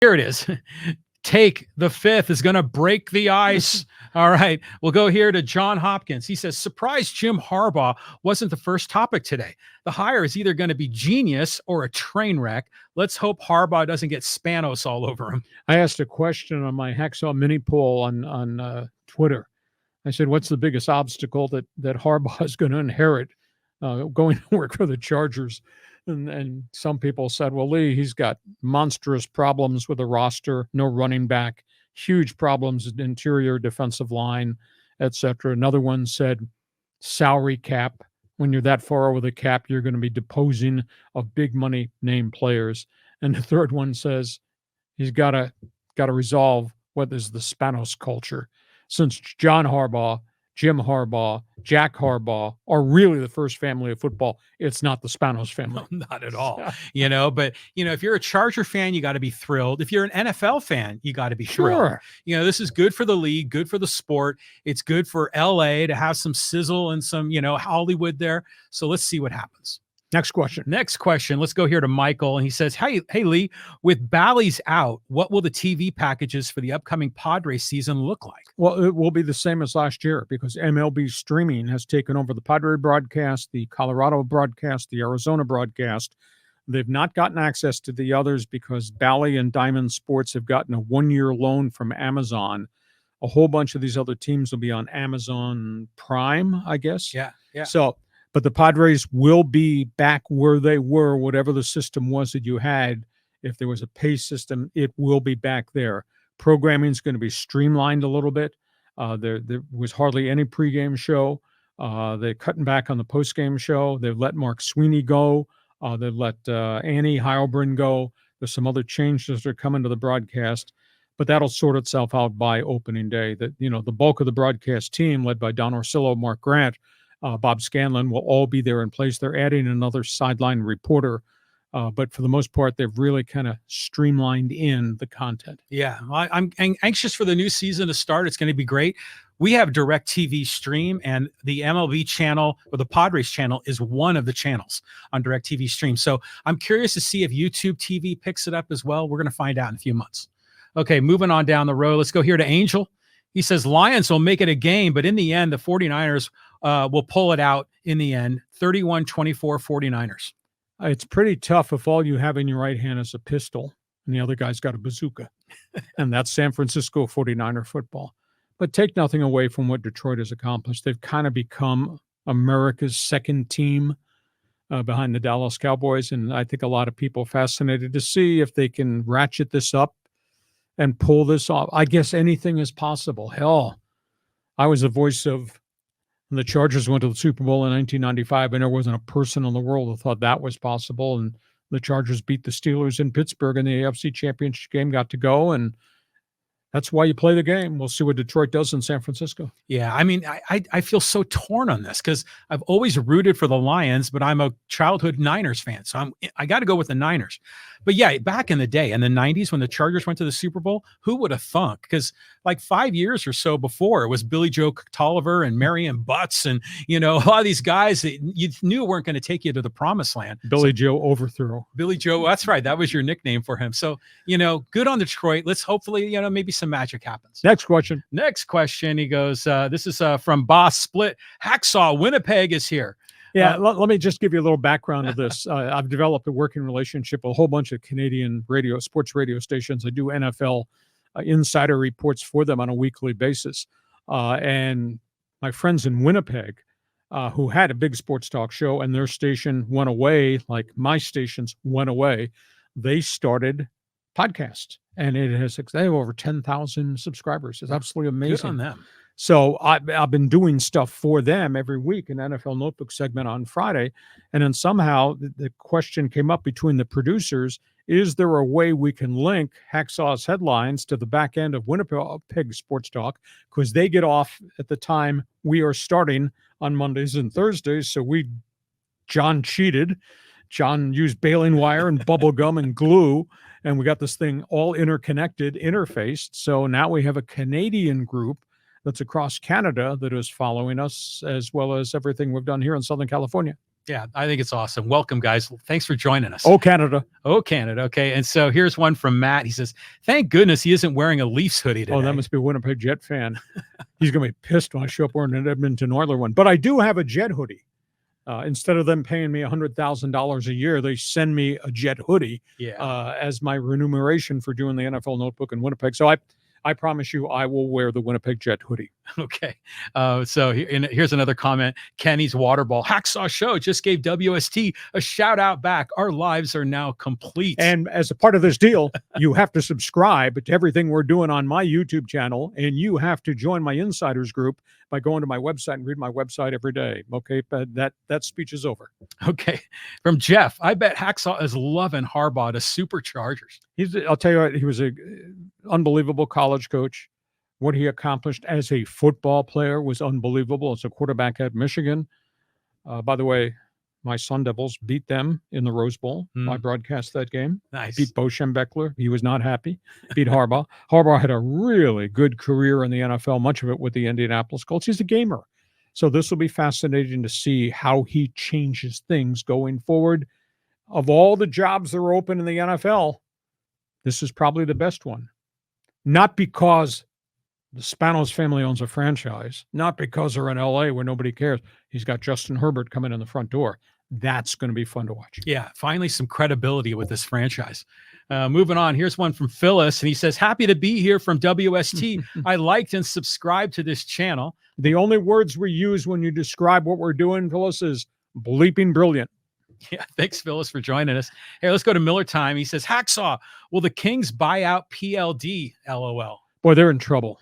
Here it is. Take the fifth is going to break the ice. All right. We'll go here to John Hopkins. He says, surprise Jim Harbaugh wasn't the first topic today. The hire is either going to be genius or a train wreck. Let's hope Harbaugh doesn't get Spanos all over him. I asked a question on my Hacksaw mini poll on Twitter. I said, what's the biggest obstacle that Harbaugh is going to inherit going to work for the Chargers? And some people said, well, Lee, he's got monstrous problems with the roster, no running back, huge problems in interior defensive line, etc. Another one said salary cap. When you're that far over the cap, you're going to be disposing of big money name players. And the third one says he's got to resolve what is the Spanos culture. Since John Harbaugh, Jim Harbaugh, Jack Harbaugh are really the first family of football, it's not the Spanos family. No, not at all. But if you're a Charger fan, you got to be thrilled. If you're an NFL fan, you got to be thrilled. This is good for the league, good for the sport. It's good for LA to have some sizzle and some, Hollywood there. So let's see what happens. Next question. Let's go here to Michael. And he says, hey, Lee, with Bally's out, what will the TV packages for the upcoming Padres season look like? Well, it will be the same as last year because MLB streaming has taken over the Padre broadcast, the Colorado broadcast, the Arizona broadcast. They've not gotten access to the others because Bally and Diamond Sports have gotten a 1-year loan from Amazon. A whole bunch of these other teams will be on Amazon Prime, I guess. Yeah. But the Padres will be back where they were, whatever the system was that you had. If there was a pay system, it will be back there. Programming is going to be streamlined a little bit. There was hardly any pregame show. They're cutting back on the postgame show. They've let Mark Sweeney go. They've let Annie Heilbrunn go. There's some other changes that are coming to the broadcast, but that'll sort itself out by opening day. The bulk of the broadcast team, led by Don Orsillo, Mark Grant, Bob Scanlon, will all be there in place. They're adding another sideline reporter, but for the most part, they've really kind of streamlined in the content. Yeah, I'm anxious for the new season to start. It's going to be great. We have DirecTV Stream, and the MLB channel or the Padres channel is one of the channels on DirecTV Stream. So I'm curious to see if YouTube TV picks it up as well. We're going to find out in a few months. Okay, moving on down the road. Let's go here to Angel. He says Lions will make it a game, but in the end, the 49ers will pull it out in the end, 31-24 49ers. It's pretty tough if all you have in your right hand is a pistol and the other guy's got a bazooka. And that's San Francisco 49er football. But take nothing away from what Detroit has accomplished. They've kind of become America's second team behind the Dallas Cowboys. And I think a lot of people are fascinated to see if they can ratchet this up and pull this off. I guess anything is possible. Hell, I was the voice of when the Chargers went to the Super Bowl in 1995, and there wasn't a person in the world who thought that was possible. And the Chargers beat the Steelers in Pittsburgh in the AFC Championship game, got to go, and that's why you play the game. We'll see what Detroit does in San Francisco. Yeah, I mean, I feel so torn on this because I've always rooted for the Lions, but I'm a childhood Niners fan, so I got to go with the Niners. But yeah, back in the day, in the 90s, when the Chargers went to the Super Bowl, who would have thunk? Because like 5 years or so before, it was Billy Joe Tolliver and Marion Butts and, a lot of these guys that you knew weren't going to take you to the promised land. Billy Joe Overthrow. Billy Joe, that's right. That was your nickname for him. So, good on Detroit. Let's hopefully, maybe some magic happens. Next question. He goes, this is from Boss Split. Hacksaw, Winnipeg is here. Yeah, let me just give you a little background of this. I've developed a working relationship with a whole bunch of Canadian sports radio stations. I do NFL insider reports for them on a weekly basis. And my friends in Winnipeg, who had a big sports talk show and their station went away, like my stations went away, they started podcasts. And they have over 10,000 subscribers. It's absolutely amazing. Good on them. So I've been doing stuff for them every week, an NFL Notebook segment on Friday. And then somehow the question came up between the producers, is there a way we can link Hacksaw's headlines to the back end of Winnipeg Sports Talk? Because they get off at the time we are starting on Mondays and Thursdays. So John cheated. John used baling wire and bubble gum and glue, and we got this thing all interconnected, interfaced. So now we have a Canadian group that's across Canada that is following us, as well as everything we've done here in Southern California. Yeah, I think it's awesome. Welcome, guys. Thanks for joining us. Oh, Canada. Oh, Canada. Okay. And so here's one from Matt. He says, thank goodness he isn't wearing a Leafs hoodie today. Oh, that must be a Winnipeg Jet fan. He's going to be pissed when I show up wearing an Edmonton Oiler one. But I do have a Jet hoodie. Instead of them paying me $100,000 a year, they send me a Jet hoodie as my remuneration for doing the NFL Notebook in Winnipeg. So I promise you I will wear the Winnipeg Jet hoodie. Okay. So here's another comment. Kenny's Waterball. Hacksaw Show just gave WST a shout out back. Our lives are now complete. And as a part of this deal, you have to subscribe to everything we're doing on my YouTube channel, and you have to join my insiders group by going to my website and read my website every day. Okay, but that speech is over. Okay. From Jeff, I bet Hacksaw is loving Harbaugh to Superchargers. I'll tell you what, he was an unbelievable college coach. What he accomplished as a football player was unbelievable. As a quarterback at Michigan. By the way, my Sun Devils beat them in the Rose Bowl. I broadcast that game. Nice. Beat Bo Schembechler. He was not happy. Beat Harbaugh. Harbaugh had a really good career in the NFL, much of it with the Indianapolis Colts. He's a gamer. So this will be fascinating to see how he changes things going forward. Of all the jobs that are open in the NFL, this is probably the best one. Not because the Spanos family owns a franchise, not because they're in LA where nobody cares. He's got Justin Herbert coming in the front door. That's going to be fun to watch. Yeah, finally some credibility with this franchise. Moving on, here's one from Phyllis, and he says, happy to be here from WST. I liked and subscribed to this channel. The only words we use when you describe what we're doing, Phyllis, is bleeping brilliant. Yeah, thanks, Phyllis, for joining us. Here, let's go to Miller Time. He says, Hacksaw, will the Kings buy out PLD? LOL. Boy, they're in trouble.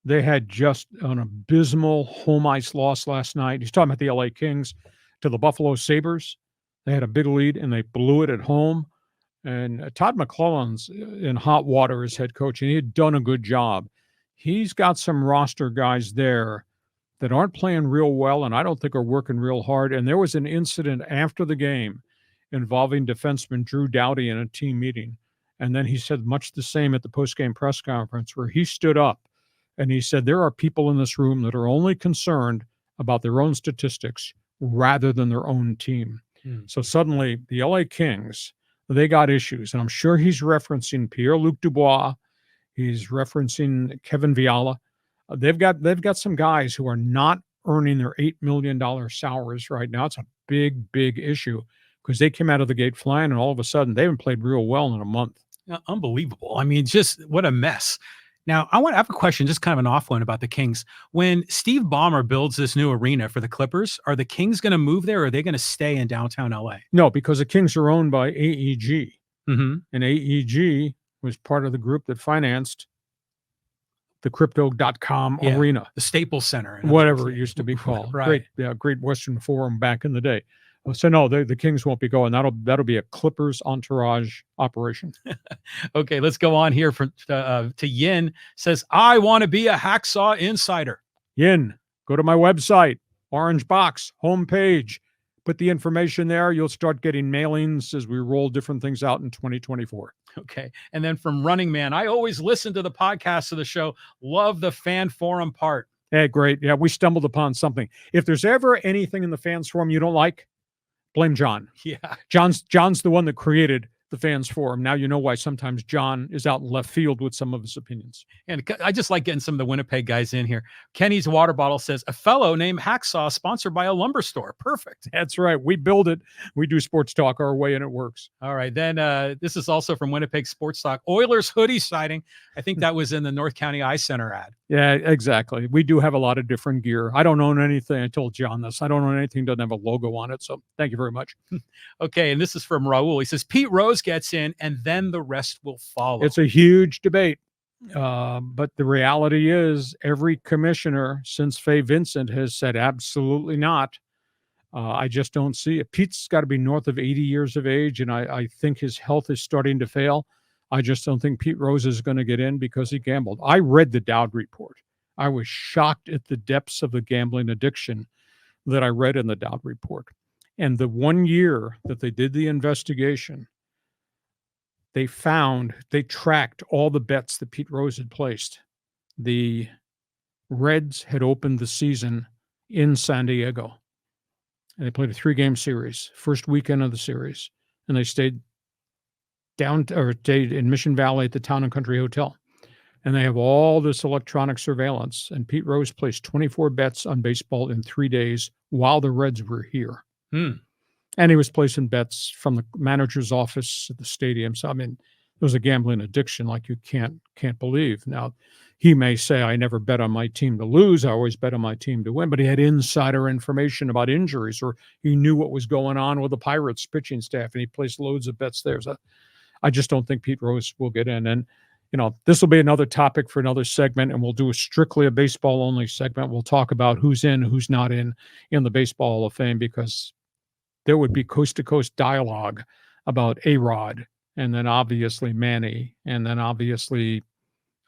They had just an abysmal home ice loss last night. He's talking about the LA Kings to the Buffalo Sabres. They had a big lead, and they blew it at home. And Todd McClellan's in hot water as head coach, and he had done a good job. He's got some roster guys there that aren't playing real well, and I don't think are working real hard. And there was an incident after the game involving defenseman Drew Doughty in a team meeting. And then he said much the same at the postgame press conference where he stood up and he said, there are people in this room that are only concerned about their own statistics rather than their own team. So suddenly the LA Kings, they got issues. And I'm sure he's referencing Pierre-Luc Dubois. He's referencing Kevin Fiala. They've got some guys who are not earning their $8 million salaries right now. It's a big, big issue because they came out of the gate flying, and all of a sudden they haven't played real well in a month. Unbelievable. I mean, just what a mess. Now, I have a question, just kind of an off one about the Kings. When Steve Ballmer builds this new arena for the Clippers, are the Kings going to move there, or are they going to stay in downtown LA? No, because the Kings are owned by AEG. Mm-hmm. And AEG was part of the group that financed the crypto.com arena. The Staples Center. Whatever it used to be called. Right. Great Western Forum back in the day. So no, the Kings won't be going. That'll be a Clippers entourage operation. Okay, let's go on here to Yin. Says, I want to be a Hacksaw insider. Yin, go to my website, orange box, homepage. Put the information there. You'll start getting mailings as we roll different things out in 2024. Okay. And then from Running Man, I always listen to the podcast of the show. Love the fan forum part. Hey, great. Yeah, we stumbled upon something. If there's ever anything in the fans forum you don't like, blame John. Yeah. John's the one that created the fans forum. Now you know why sometimes John is out in left field with some of his opinions. And I just like getting some of the Winnipeg guys in here. Kenny's water bottle says, a fellow named Hacksaw sponsored by a lumber store. Perfect. That's right. We build it. We do sports talk our way, and it works. All right. Then this is also from Winnipeg Sports Talk. Oilers hoodie sighting. I think that was in the North County Eye Center ad. Yeah, exactly. We do have a lot of different gear. I don't own anything. I told John this. I don't own anything that doesn't have a logo on it. So thank you very much. Okay. And this is from Raul. He says, Pete Rose gets in and then the rest will follow. It's a huge debate. But the reality is every commissioner since Fay Vincent has said absolutely not. I just don't see it. Pete's got to be north of 80 years of age, and I think his health is starting to fail. I just don't think Pete Rose is going to get in because he gambled. I read the Dowd report. I was shocked at the depths of the gambling addiction that I read in the Dowd report. And the 1 year that they did the investigation, they tracked all the bets that Pete Rose had placed. The Reds had opened the season in San Diego. And they played a 3-game series, first weekend of the series. And they stayed stayed in Mission Valley at the Town and Country Hotel. And they have all this electronic surveillance. And Pete Rose placed 24 bets on baseball in 3 days while the Reds were here. And he was placing bets from the manager's office at the stadium. So, I mean, there was a gambling addiction like you can't believe. Now, he may say, I never bet on my team to lose. I always bet on my team to win. But he had insider information about injuries, or he knew what was going on with the Pirates pitching staff, and he placed loads of bets there. So I just don't think Pete Rose will get in. And, you know, this will be another topic for another segment, and we'll do strictly a baseball-only segment. We'll talk about who's in, who's not in the Baseball Hall of Fame, because there would be coast-to-coast dialogue about A-Rod, and then obviously Manny, and then obviously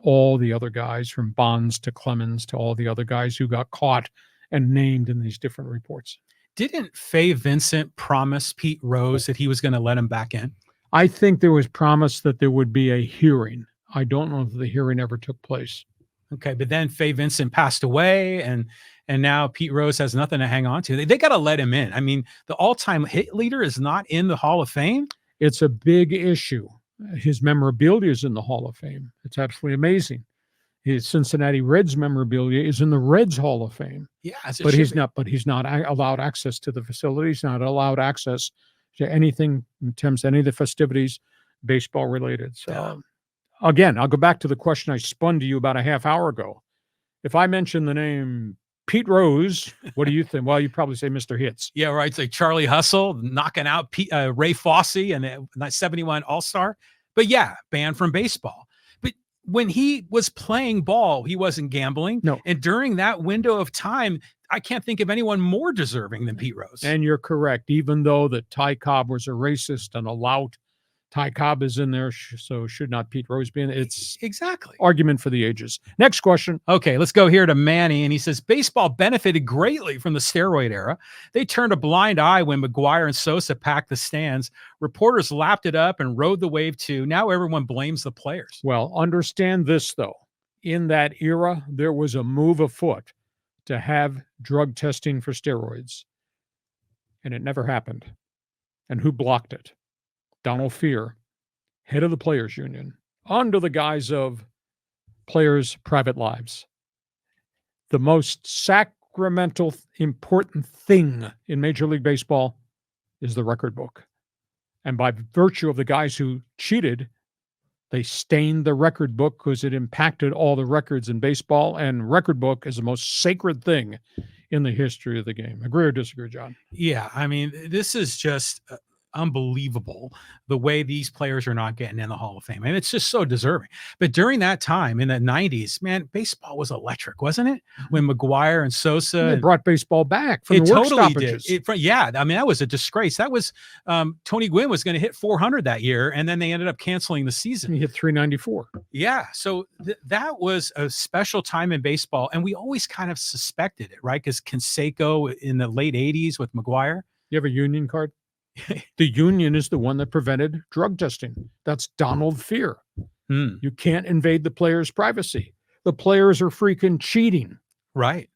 all the other guys from Bonds to Clemens to all the other guys who got caught and named in these different reports. Didn't Fay Vincent promise Pete Rose that he was going to let him back in? I think there was promise that there would be a hearing. I don't know if the hearing ever took place. Okay, but then Fay Vincent passed away, and now Pete Rose has nothing to hang on to. They got to let him in. I mean, the all-time hit leader is not in the Hall of Fame. It's a big issue. His memorabilia is in the Hall of Fame. It's absolutely amazing. His Cincinnati Reds memorabilia is in the Reds Hall of Fame. Yeah, but he's not allowed access to the facilities, not allowed access to anything in terms of any of the festivities baseball related. So again, I'll go back to the question I spun to you about a half hour ago. If I mention the name Pete Rose, what do you think? Well, you probably say Mr. Hits. Yeah, right. It's like Charlie Hustle knocking out Ray Fosse and that 71 All-Star. But yeah, banned from baseball. But when he was playing ball, he wasn't gambling. No. And during that window of time, I can't think of anyone more deserving than Pete Rose. And you're correct. Even though that Ty Cobb was a racist and a lout, Ty Cobb is in there, so should not Pete Rose be in it? It's exactly argument for the ages. Next question. Okay, let's go here to Manny, and he says, baseball benefited greatly from the steroid era. They turned a blind eye when McGuire and Sosa packed the stands. Reporters lapped it up and rode the wave too. Now everyone blames the players. Well, understand this, though. In that era, there was a move afoot to have drug testing for steroids, and it never happened. And who blocked it? Donald Fear, head of the Players Union, under the guise of players' private lives. The most sacramental, important thing in Major League Baseball is the record book. And by virtue of the guys who cheated, they stained the record book because it impacted all the records in baseball, and record book is the most sacred thing in the history of the game. Agree or disagree, John? Yeah, I mean, this is just unbelievable the way these players are not getting in the Hall of Fame. And it's just so deserving. But during that time in the 90s, man, baseball was electric, wasn't it? When McGuire and Sosa they brought baseball back from the work stoppages. Yeah, I mean, that was a disgrace. That was Tony Gwynn was going to hit 400 that year, and then they ended up canceling the season. He hit 394. Yeah, so that was a special time in baseball, and we always kind of suspected it, right? Because Canseco in the late 80s with McGuire. You have a union card? The union is the one that prevented drug testing. That's Donald Fear. You can't invade the players' privacy. The players are freaking cheating. Right.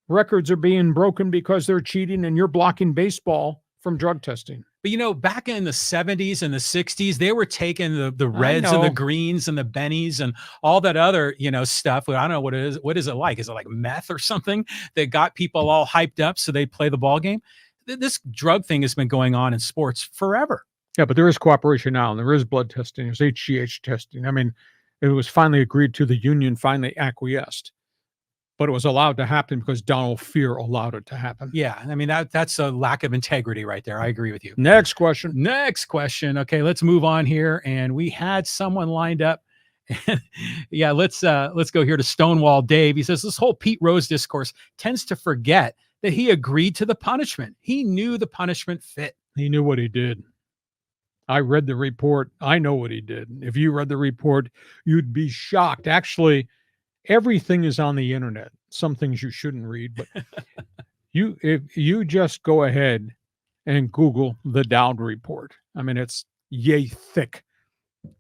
Records are being broken because they're cheating, and you're blocking baseball from drug testing. But, you know, back in the 70s and the 60s, they were taking the reds and the greens and the bennies and all that other, you know, stuff. I don't know what it is. What is it like? Is it like meth or something that got people all hyped up so they play the ball game? This drug thing has been going on in sports forever. Yeah, but there is cooperation now, and there is blood testing. There's HGH testing. I mean, it was finally agreed to. The union finally acquiesced. But it was allowed to happen because Donald Fear allowed it to happen. Yeah, I mean, that's a lack of integrity right there. I agree with you. Next question. Okay, let's move on here. And we had someone lined up. Yeah, let's go here to Stonewall Dave. He says, this whole Pete Rose discourse tends to forget that he agreed to the punishment. He knew the punishment fit. He knew what he did. I read the report. I know what he did. If you read the report, you'd be shocked. Actually, everything is on the internet. Some things you shouldn't read, but if you just go ahead and Google the Dowd report. I mean, it's yay thick,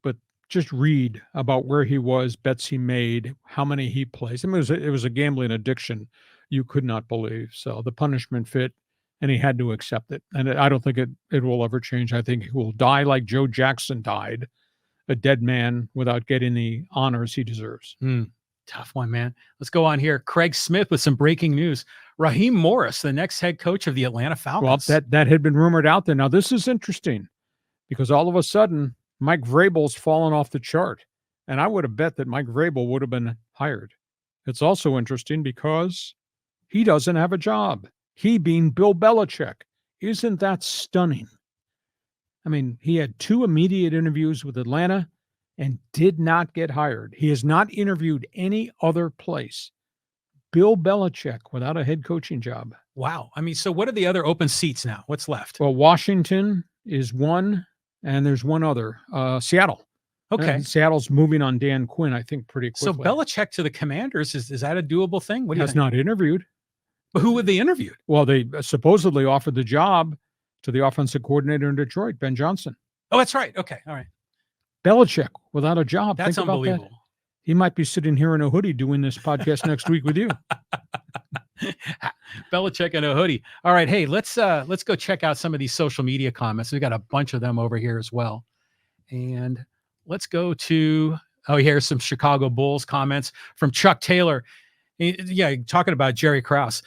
but just read about where he was, bets he made, how many he plays. I mean, it was a gambling addiction you could not believe. So the punishment fit. and he had to accept it. And I don't think it will ever change. I think he will die like Joe Jackson died, a dead man without getting the honors he deserves. Tough one, man. Let's go on here. Craig Smith with some breaking news. Raheem Morris, the next head coach of the Atlanta Falcons. Well, that had been rumored out there. Now, this is interesting because all of a sudden, Mike Vrabel's fallen off the chart. And I would have bet that Mike Vrabel would have been hired. It's also interesting because he doesn't have a job. He being Bill Belichick. Isn't that stunning? I mean, he had 2 immediate interviews with Atlanta and did not get hired. He has not interviewed any other place. Bill Belichick without a head coaching job. Wow. I mean, so what are the other open seats now? What's left? Well, Washington is one, and there's one other. Seattle. Okay. And Seattle's moving on Dan Quinn, I think, pretty quickly. So Belichick to the Commanders, is that a doable thing? What do you Has think? not interviewed. But who would they interview? Well, they supposedly offered the job to the offensive coordinator in Detroit, Ben Johnson. Oh, that's right. Okay. All right. Belichick without a job. That's Think about that. unbelievable. He might be sitting here in a hoodie doing this podcast next week with you. Belichick in a hoodie. All right. Hey, let's go check out some of these social media comments. We got a bunch of them over here as well. And let's go to, here's some Chicago Bulls comments from Chuck Taylor. Yeah, talking about Jerry Krause.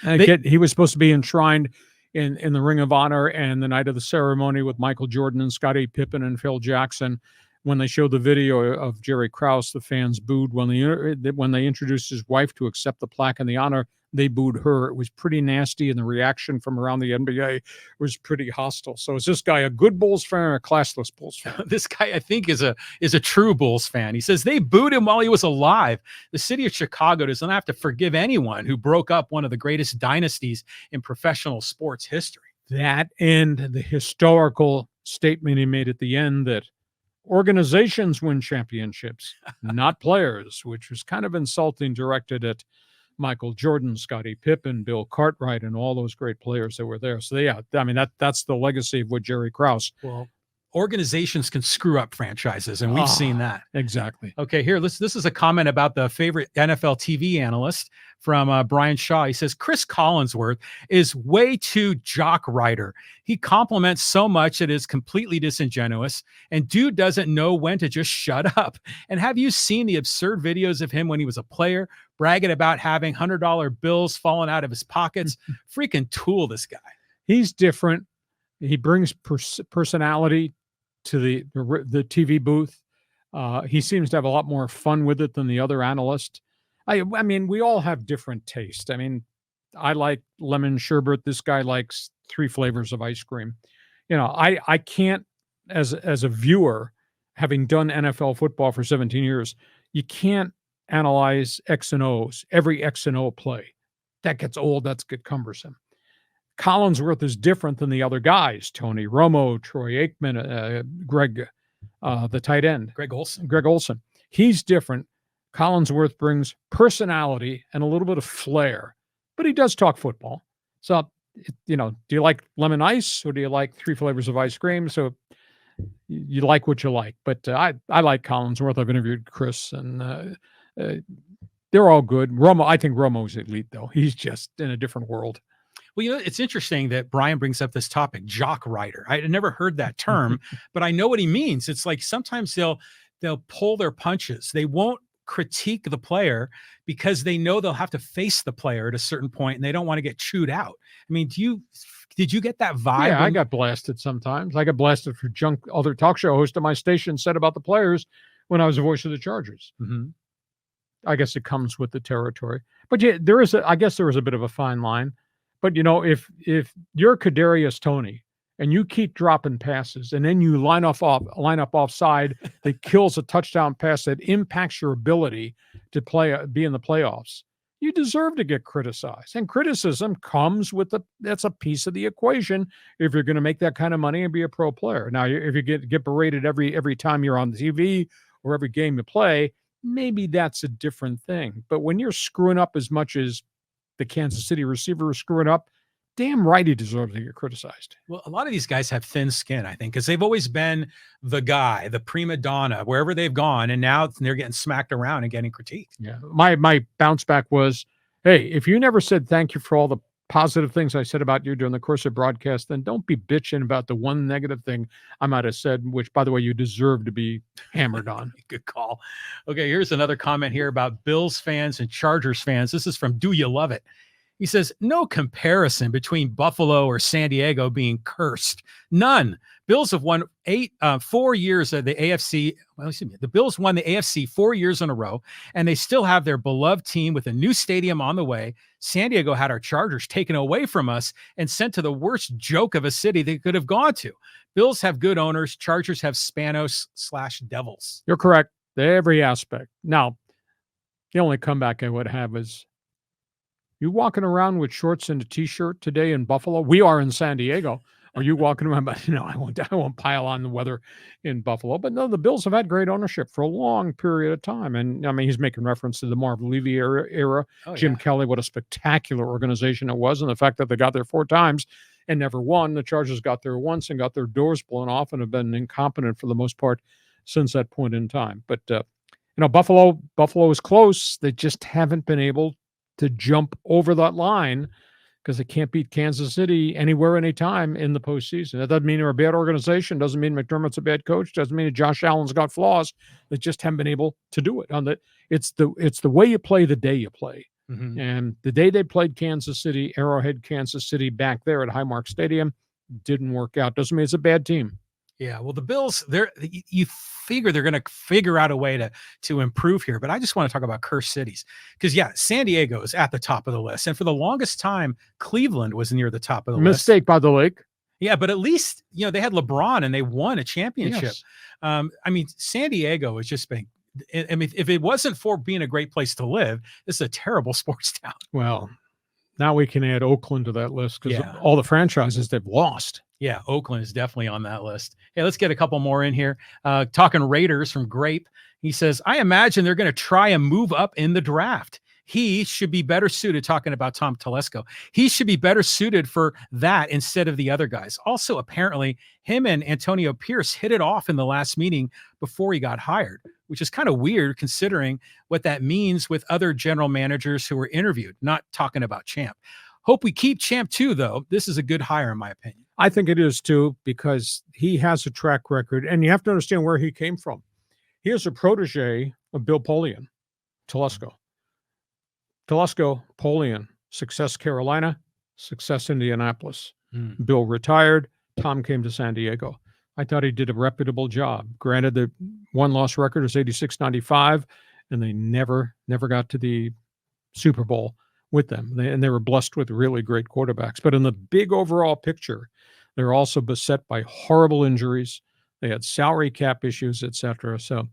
He was supposed to be enshrined in the Ring of Honor and the night of the ceremony with Michael Jordan and Scottie Pippen and Phil Jackson. When they showed the video of Jerry Krause, the fans booed. When they introduced his wife to accept the plaque and the honor, they booed her. It was pretty nasty, and the reaction from around the NBA was pretty hostile. So is this guy a good Bulls fan or a classless Bulls fan? This guy, I think, is a true Bulls fan. He says they booed him while he was alive. The city of Chicago doesn't have to forgive anyone who broke up one of the greatest dynasties in professional sports history. That and the historical statement he made at the end that organizations win championships, not players, which was kind of insulting, directed at Michael Jordan, Scottie Pippen, Bill Cartwright, and all those great players that were there. So yeah, I mean, that's the legacy of what Jerry Krause. Well, organizations can screw up franchises, and we've seen that. Exactly. Okay, here, this is a comment about the favorite NFL TV analyst from Brian Shaw. He says, Chris Collinsworth is way too jock writer. He compliments so much it is completely disingenuous, and dude doesn't know when to just shut up. And have you seen the absurd videos of him when he was a player, bragging about having $100 bills falling out of his pockets? Freaking tool, this guy. He's different. He brings personality to the TV booth. He seems to have a lot more fun with it than the other analyst. I mean, we all have different taste. I mean, I like lemon sherbet. This guy likes 3 flavors of ice cream. You know, I can't, as a viewer, having done NFL football for 17 years, you can't analyze X and O's, every X and O play. That gets old. That's get cumbersome. Collinsworth is different than the other guys. Tony Romo, Troy Aikman, Greg, the tight end. Greg Olson. He's different. Collinsworth brings personality and a little bit of flair, but he does talk football. So, you know, do you like lemon ice or do you like 3 flavors of ice cream? So you like what you like. But I like Collinsworth. I've interviewed Chris, and they're all good. I think Romo's elite, though. He's just in a different world. Well, you know, it's interesting that Brian brings up this topic, jock writer. I had never heard that term, but I know what he means. It's like sometimes they'll pull their punches. They won't critique the player because they know they'll have to face the player at a certain point and they don't want to get chewed out. I mean, did you get that vibe? Yeah, I got blasted sometimes. I got blasted for junk other talk show host at my station said about the players when I was the voice of the Chargers. Mm-hmm. I guess it comes with the territory. But yeah, I guess there is a bit of a fine line. But, you know, if you're Kadarius Toney and you keep dropping passes and then you line up offside that kills a touchdown pass that impacts your ability to be in the playoffs, you deserve to get criticized. And criticism comes with that's a piece of the equation if you're going to make that kind of money and be a pro player. Now, if you get berated every time you're on TV or every game you play, maybe that's a different thing. But when you're screwing up as much as the Kansas City receiver is screwing up, damn right he deserves to get criticized. Well, a lot of these guys have thin skin, I think, because they've always been the guy, the prima donna, wherever they've gone, and now they're getting smacked around and getting critiqued. Yeah, my bounce back was, hey, if you never said thank you for all the positive things I said about you during the course of broadcast, then don't be bitching about the one negative thing I might have said, which, by the way, you deserve to be hammered on. Good call. Okay, here's another comment here about Bills fans and Chargers fans. This is from Do You Love It? He says, no comparison between Buffalo or San Diego being cursed. None. Bills have won 4 years of the AFC. Well, excuse me. The Bills won the AFC 4 years in a row, and they still have their beloved team with a new stadium on the way. San Diego had our Chargers taken away from us and sent to the worst joke of a city they could have gone to. Bills have good owners. Chargers have Spanos/Devils. You're correct. Every aspect. Now, the only comeback I would have is, you walking around with shorts and a T-shirt today in Buffalo? We are in San Diego. Are you walking around? But I won't pile on the weather in Buffalo. But no, the Bills have had great ownership for a long period of time. And I mean, he's making reference to the Marv Levy era. Oh, Jim yeah. Kelly, what a spectacular organization it was, and the fact that they got there 4 times and never won. The Chargers got there once and got their doors blown off and have been incompetent for the most part since that point in time. But Buffalo is close. They just haven't been able to jump over that line because they can't beat Kansas City anywhere, anytime in the postseason. That doesn't mean they're a bad organization. Doesn't mean McDermott's a bad coach. Doesn't mean that Josh Allen's got flaws. They just haven't been able to do it. It's the way you play the day you play. Mm-hmm. And the day they played Kansas City, Arrowhead, Kansas City, back there at Highmark Stadium, didn't work out. Doesn't mean it's a bad team. Yeah, well, the Bills, you figure they're going to figure out a way to improve here. But I just want to talk about cursed cities because, yeah, San Diego is at the top of the list. And for the longest time, Cleveland was near the top of the list. Mistake by the lake. Yeah, but at least, they had LeBron and they won a championship. Yes. I mean, San Diego has just been, I mean, if it wasn't for being a great place to live, this is a terrible sports town. Well, now we can add Oakland to that list because Yeah. all the franchises they've lost. Yeah, Oakland is definitely on that list. Hey, let's get a couple more in here. Talking Raiders from Grape. He says, I imagine they're going to try and move up in the draft. He should be better suited, talking about Tom Telesco. He should be better suited for that instead of the other guys. Also, apparently, him and Antonio Pierce hit it off in the last meeting before he got hired, which is kind of weird considering what that means with other general managers who were interviewed, not talking about Champ. Hope we keep Champ too, though. This is a good hire, in my opinion. I think it is too, because he has a track record, and you have to understand where he came from. He is a protege of Bill Polian, Telesco. Polian, success Carolina, success Indianapolis. Bill retired. Tom came to San Diego. I thought he did a reputable job. Granted, the one-loss record is 86-95, and they never got to the Super Bowl with them. They were blessed with really great quarterbacks. But in the big overall picture, they're also beset by horrible injuries. They had salary cap issues, etc. So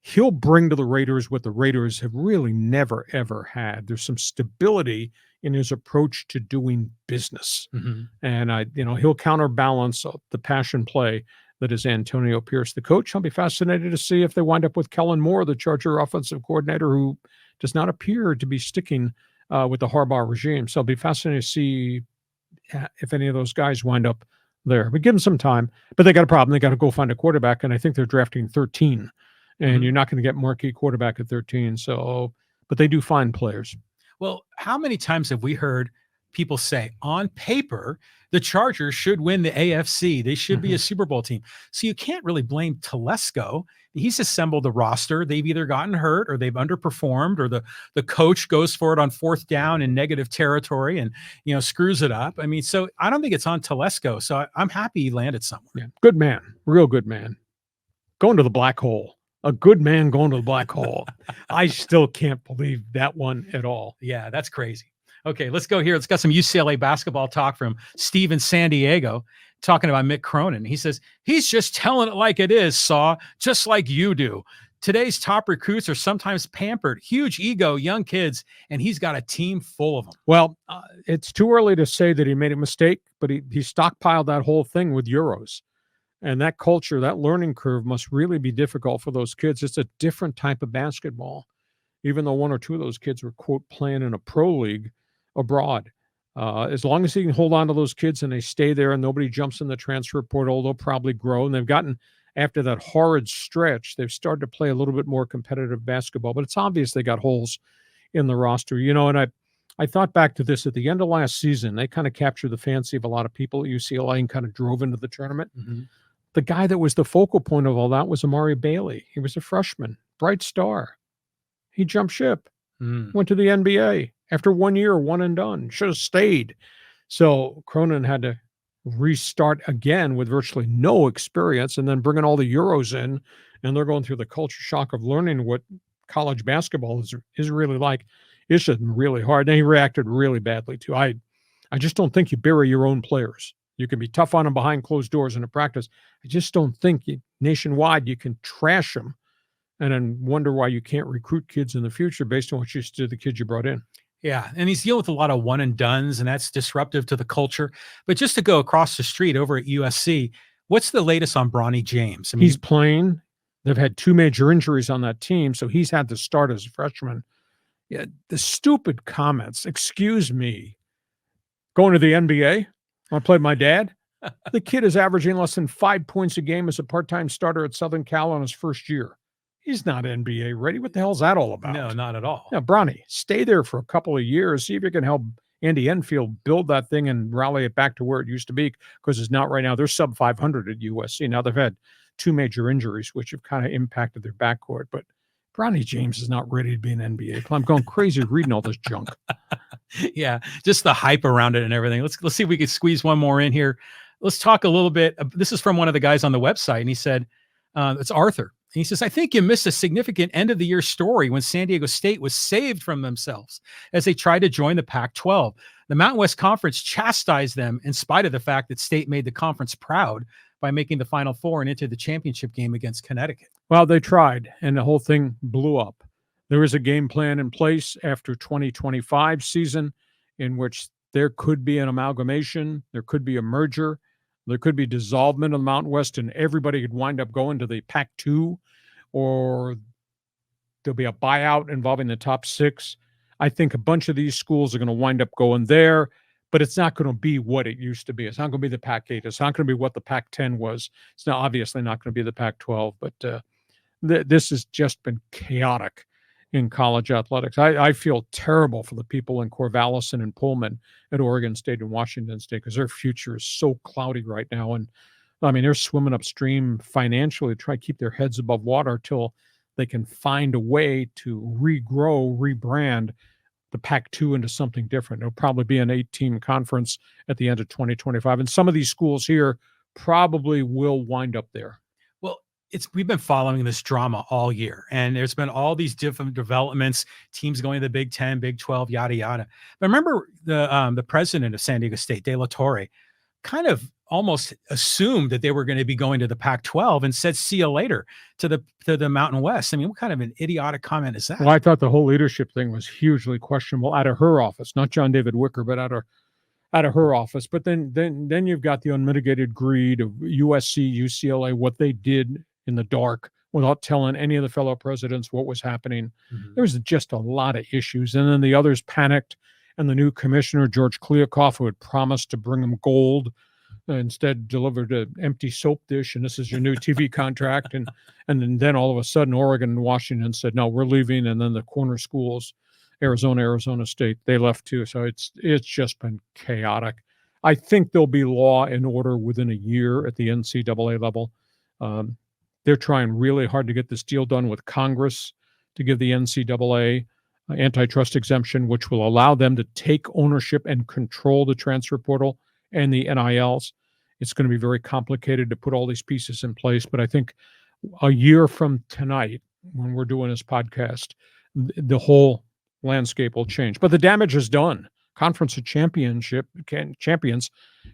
he'll bring to the Raiders what the Raiders have really never, ever had. There's some stability in his approach to doing business. Mm-hmm. And he'll counterbalance the passion play that is Antonio Pierce, the coach. I'll be fascinated to see if they wind up with Kellen Moore, the Charger offensive coordinator, who does not appear to be sticking with the Harbaugh regime. So I'll be fascinated to see if any of those guys wind up there. But give them some time. But they got a problem. They got to go find a quarterback, and I think they're drafting 13. And you're not going to get marquee quarterback at 13. So, but they do find players. Well, how many times have we heard people say, on paper, the Chargers should win the AFC. They should be a Super Bowl team. So you can't really blame Telesco. He's assembled a roster. They've either gotten hurt or they've underperformed, or the coach goes for it on fourth down in negative territory and, screws it up. I mean, so I don't think it's on Telesco. So I'm happy he landed somewhere. Yeah. Good man. Real good man. Going to the black hole. A good man going to the black hole. I still can't believe that one at all. Yeah, that's crazy. Okay, let's go here. Let's got some UCLA basketball talk from Steve in San Diego, talking about Mick Cronin. He says, he's just telling it like it is, Saw, just like you do. Today's top recruits are sometimes pampered, huge ego, young kids, and he's got a team full of them. Well, it's too early to say that he made a mistake, but he stockpiled that whole thing with Euros. And that culture, that learning curve must really be difficult for those kids. It's a different type of basketball, even though one or two of those kids were, quote, playing in a pro league abroad. As long as he can hold on to those kids and they stay there and nobody jumps in the transfer portal, they'll probably grow. And they've gotten, after that horrid stretch, they've started to play a little bit more competitive basketball. But it's obvious they got holes in the roster. And I thought back to this at the end of last season. They kind of captured the fancy of a lot of people at UCLA and kind of drove into the tournament. Mhm. The guy that was the focal point of all that was Amari Bailey. He was a freshman, bright star. He jumped ship, Mm. went to the NBA after 1 year, one and done. Should have stayed. So Cronin had to restart again with virtually no experience and then bringing all the Euros in. And they're going through the culture shock of learning what college basketball is really like. It's just really hard. And he reacted really badly too. I just don't think you bury your own players. You can be tough on them behind closed doors in a practice. I just don't think nationwide you can trash them and then wonder why you can't recruit kids in the future based on what you used to do to the kids you brought in. Yeah, and he's dealing with a lot of one and dones, and that's disruptive to the culture. But just to go across the street over at USC, what's the latest on Bronny James? I mean, He's playing. They've had 2 major injuries on that team, so he's had to start as a freshman. Yeah, the stupid comments, excuse me, going to the NBA? Want to play with my dad? The kid is averaging less than 5 points a game as a part-time starter at Southern Cal in his first year. He's not NBA ready. What the hell's that all about? no, not at all. Now, Bronny, stay there for a couple of years. See if you can help Andy Enfield build that thing and rally it back to where it used to be, because it's not right now. They're sub 500 at USC. Now they've had 2 major injuries, which have kind of impacted their backcourt. But Bronny James is not ready to be an NBA player. I'm going crazy reading all this junk. Yeah, just the hype around it and everything. Let's see if we can squeeze one more in here. Let's talk a little bit. This is from one of the guys on the website, and he said, it's Arthur. And he says, I think you missed a significant end of the year story when San Diego State was saved from themselves as they tried to join the Pac-12. The Mountain West Conference chastised them in spite of the fact that State made the conference proud by making the Final Four and into the championship game against Connecticut. Well, they tried, and the whole thing blew up. There is a game plan in place after 2025 season in which there could be an amalgamation, there could be a merger, there could be dissolvement of the Mountain West, and everybody could wind up going to the Pac-2, or there'll be a buyout involving the top 6. I think a bunch of these schools are going to wind up going there, but it's not going to be what it used to be. It's not going to be the Pac-8. It's not going to be what the Pac-10 was. It's not obviously not going to be the Pac-12, but this has just been chaotic in college athletics. I feel terrible for the people in Corvallis and in Pullman at Oregon State and Washington State, because their future is so cloudy right now. And I mean, they're swimming upstream financially to try to keep their heads above water till they can find a way to regrow, rebrand the Pac-2 into something different. It'll probably be an 8-team conference at the end of 2025. And some of these schools here probably will wind up there. We've been following this drama all year, and there's been all these different developments, teams going to the Big 10, Big 12, yada, yada. But remember the president of San Diego State, De La Torre, kind of almost assumed that they were going to be going to the Pac-12 and said, see you later to the Mountain West. I mean, what kind of an idiotic comment is that? Well, I thought the whole leadership thing was hugely questionable out of her office, not John David Wicker, but out of her office. But then you've got the unmitigated greed of USC, UCLA, what they did in the dark without telling any of the fellow presidents what was happening. Mhm. There was just a lot of issues. And then the others panicked, and the new commissioner, George Kliakoff, who had promised to bring them gold, instead delivered an empty soap dish, and this is your new TV contract. And then all of a sudden, Oregon and Washington said, no, we're leaving. And then the corner schools, Arizona State, they left too. So it's just been chaotic. I think there'll be law and order within a year at the NCAA level. They're trying really hard to get this deal done with Congress to give the NCAA antitrust exemption, which will allow them to take ownership and control the transfer portal and the NILs. It's going to be very complicated to put all these pieces in place. But I think a year from tonight, when we're doing this podcast, the whole landscape will change. But the damage is done. Conference of Champions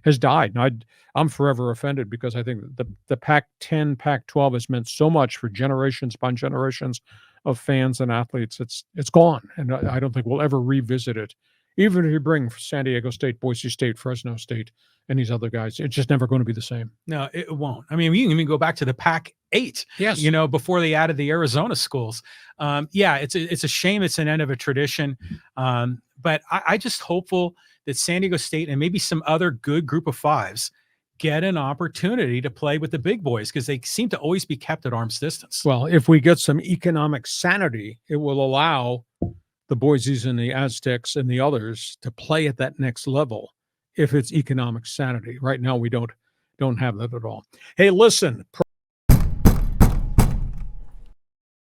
has died. And I'm forever offended, because I think the Pac-10, Pac-12 has meant so much for generations upon generations of fans and athletes. It's gone, and I don't think we'll ever revisit it. Even if you bring San Diego State, Boise State, Fresno State, and these other guys, it's just never going to be the same. No, it won't. I mean, we can even go back to the Pac-8. Yes. Before they added the Arizona schools. It's a shame. It's an end of a tradition. But I just hopeful that San Diego State and maybe some other good group of fives get an opportunity to play with the big boys, because they seem to always be kept at arm's distance. Well, if we get some economic sanity, it will allow the Boise's and the Aztecs and the others to play at that next level if it's economic sanity. Right now, we don't have that at all. Hey, listen.